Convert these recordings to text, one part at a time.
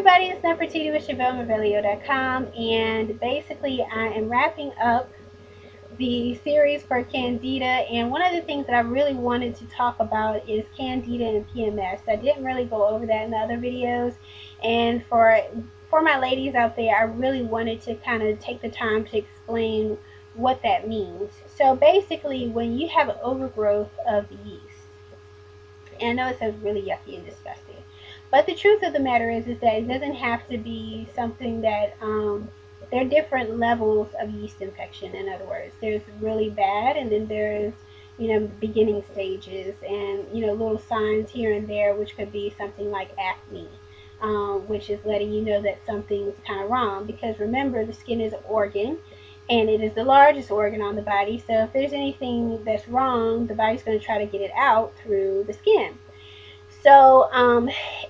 everybody, it's Nefertiti with ChevelleMavelio.com, and basically I am wrapping up the series for Candida, and one of the things that I really wanted to talk about is Candida and PMS. I didn't really go over that in the other videos, and for my ladies out there, I really wanted to kind of take the time to explain what that means. So basically, when you have an overgrowth of yeast, and I know it sounds really yucky and disgusting. But the truth of the matter is that it doesn't have to be something that there are different levels of yeast infection. In other words, there's really bad, and then there's beginning stages, and little signs here and there, which could be something like acne, which is letting you know that something's kind of wrong. Because remember, the skin is an organ, and it is the largest organ on the body. So if there's anything that's wrong, the body's going to try to get it out through the skin. So,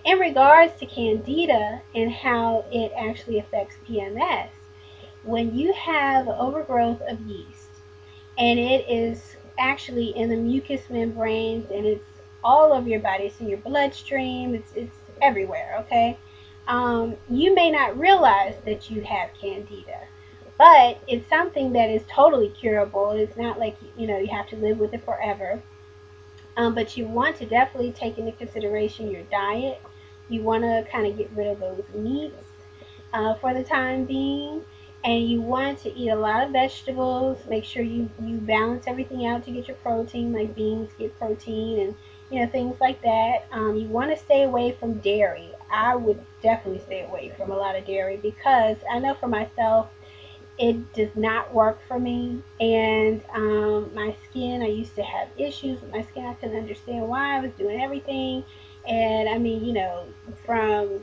in regards to Candida and how it actually affects PMS, when you have overgrowth of yeast and it is actually in the mucous membranes and it's all over your body, it's in your bloodstream, it's everywhere, okay? You may not realize that you have Candida, but it's something that is totally curable. It's not like you have to live with it forever. But you want to definitely take into consideration your diet. You want to kind of get rid of those meats for the time being. And you want to eat a lot of vegetables. Make sure you balance everything out to get your protein, like beans get protein and things like that. You want to stay away from dairy. I would definitely stay away from a lot of dairy because I know for myself, it does not work for me. And my skin, I used to have issues with my skin. I couldn't understand why I was doing everything. And I mean, from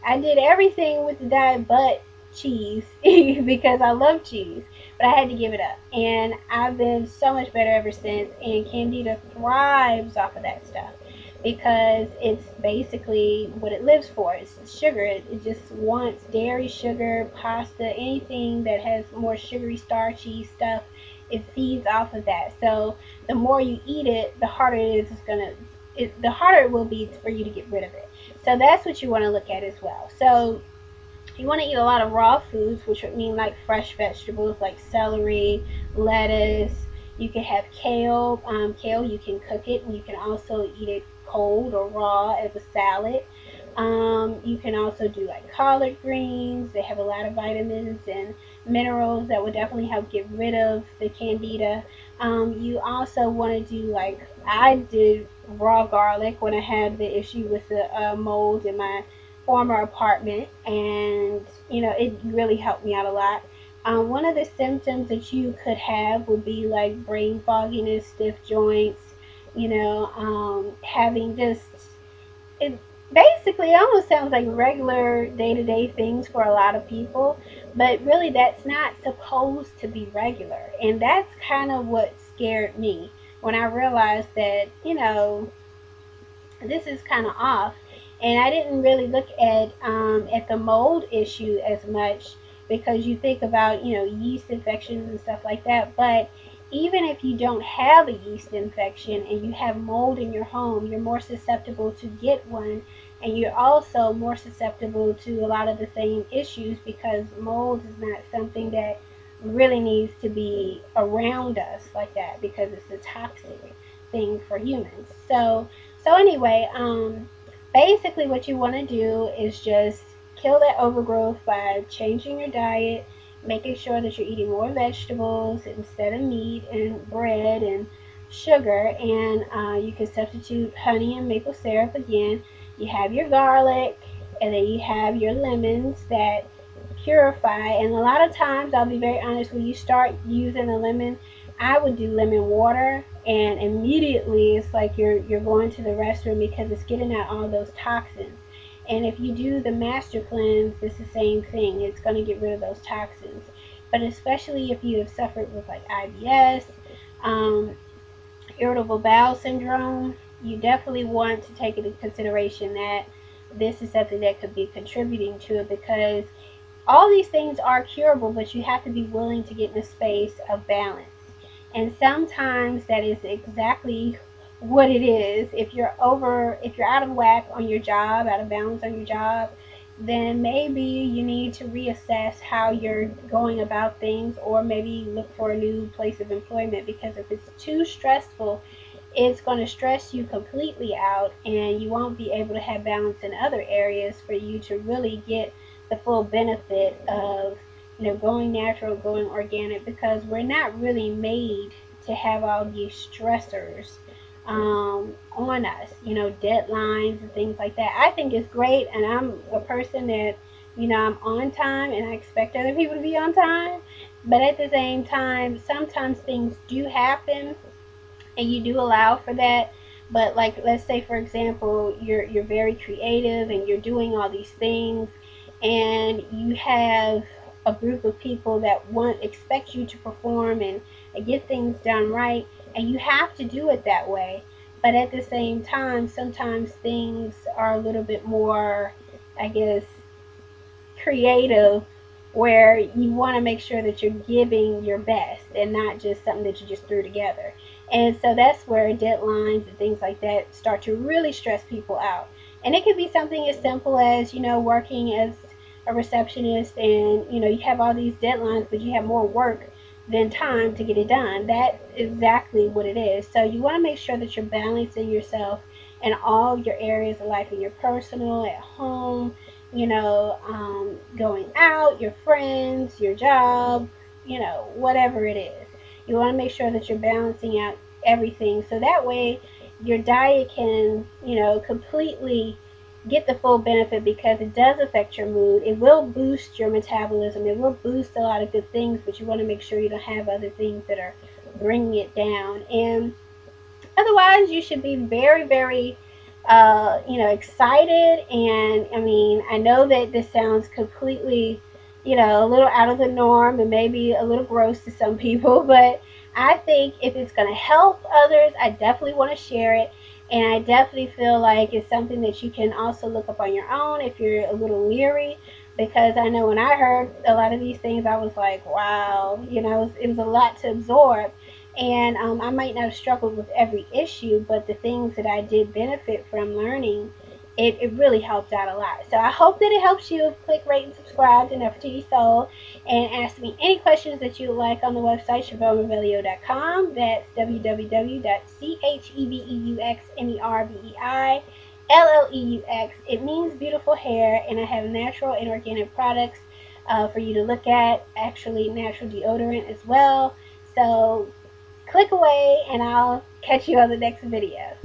I did everything with the diet but cheese because I love cheese, but I had to give it up. And I've been so much better ever since. And Candida thrives off of that stuff because it's basically what it lives for. It's sugar. It just wants dairy, sugar, pasta, anything that has more sugary, starchy stuff. It feeds off of that. So the more you eat it, the harder the harder it will be for you to get rid of it. So that's what you want to look at as well. So you want to eat a lot of raw foods, which would mean like fresh vegetables like celery, lettuce. You can have kale. Kale, you can cook it, and you can also eat it cold or raw as a salad. You can also do like collard greens. They have a lot of vitamins and minerals that would definitely help get rid of the candida. You also want to do, like I did, raw garlic when I had the issue with the mold in my former apartment, and it really helped me out a lot. One of the symptoms that you could have would be like brain fogginess, stiff joints, having just it basically almost sounds like regular day-to-day things for a lot of people, but really that's not supposed to be regular. And that's kind of what scared me when I realized that this is kind of off. And I didn't really look at the mold issue as much because you think about yeast infections and stuff like that. But even if you don't have a yeast infection and you have mold in your home, you're more susceptible to get one, and you're also more susceptible to a lot of the same issues because mold is not something that really needs to be around us like that because it's a toxic thing for humans. So anyway, basically what you want to do is just kill that overgrowth by changing your diet, making sure that you're eating more vegetables instead of meat and bread and sugar, and you can substitute honey and maple syrup again. You have your garlic, and then you have your lemons that purify. And a lot of times, I'll be very honest, when you start using a lemon, I would do lemon water, and immediately it's like you're going to the restroom because it's getting out all those toxins. And if you do the master cleanse, it's the same thing. It's going to get rid of those toxins. But especially if you have suffered with like IBS, um, irritable bowel syndrome, you definitely want to take into consideration that this is something that could be contributing to it, because all these things are curable, but you have to be willing to get in a space of balance. And sometimes that is exactly what it is. If you're out of whack on your job, out of balance on your job, then maybe you need to reassess how you're going about things, or maybe look for a new place of employment, because if it's too stressful, it's going to stress you completely out, and you won't be able to have balance in other areas for you to really get the full benefit of, going natural, going organic, because we're not really made to have all these stressors on us, deadlines and things like that. I think it's great, and I'm a person that, I'm on time and I expect other people to be on time. But at the same time, sometimes things do happen and you do allow for that. But like, let's say for example, you're very creative and you're doing all these things, and you have a group of people that expect you to perform and get things done right, and you have to do it that way. But at the same time, sometimes things are a little bit more, I guess, creative, where you want to make sure that you're giving your best and not just something that you just threw together. And so that's where deadlines and things like that start to really stress people out. And it could be something as simple as, working as a receptionist, and you have all these deadlines, but you have more work than time to get it done. That's exactly what it is. So you want to make sure that you're balancing yourself in all your areas of life, in your personal, at home, going out, your friends, your job, whatever it is. You want to make sure that you're balancing out everything, so that way your diet can, completely get the full benefit, because it does affect your mood. It will boost your metabolism. It will boost a lot of good things, but you want to make sure you don't have other things that are bringing it down. And otherwise, you should be very, very, excited. And I mean, I know that this sounds completely, a little out of the norm and maybe a little gross to some people, but I think if it's going to help others, I definitely want to share it. And I definitely feel like it's something that you can also look up on your own if you're a little leery, because I know when I heard a lot of these things, I was like, wow, it was a lot to absorb. And I might not have struggled with every issue, but the things that I did benefit from learning, it really helped out a lot. So I hope that it helps you. Click, rate, and subscribe to Nefertiti Soul, and ask me any questions that you would like on the website, CheveuxMerbelio.com. That's www.CheveuxMerbei. It means beautiful hair, and I have natural and organic products for you to look at. Actually, natural deodorant as well. So click away, and I'll catch you on the next video.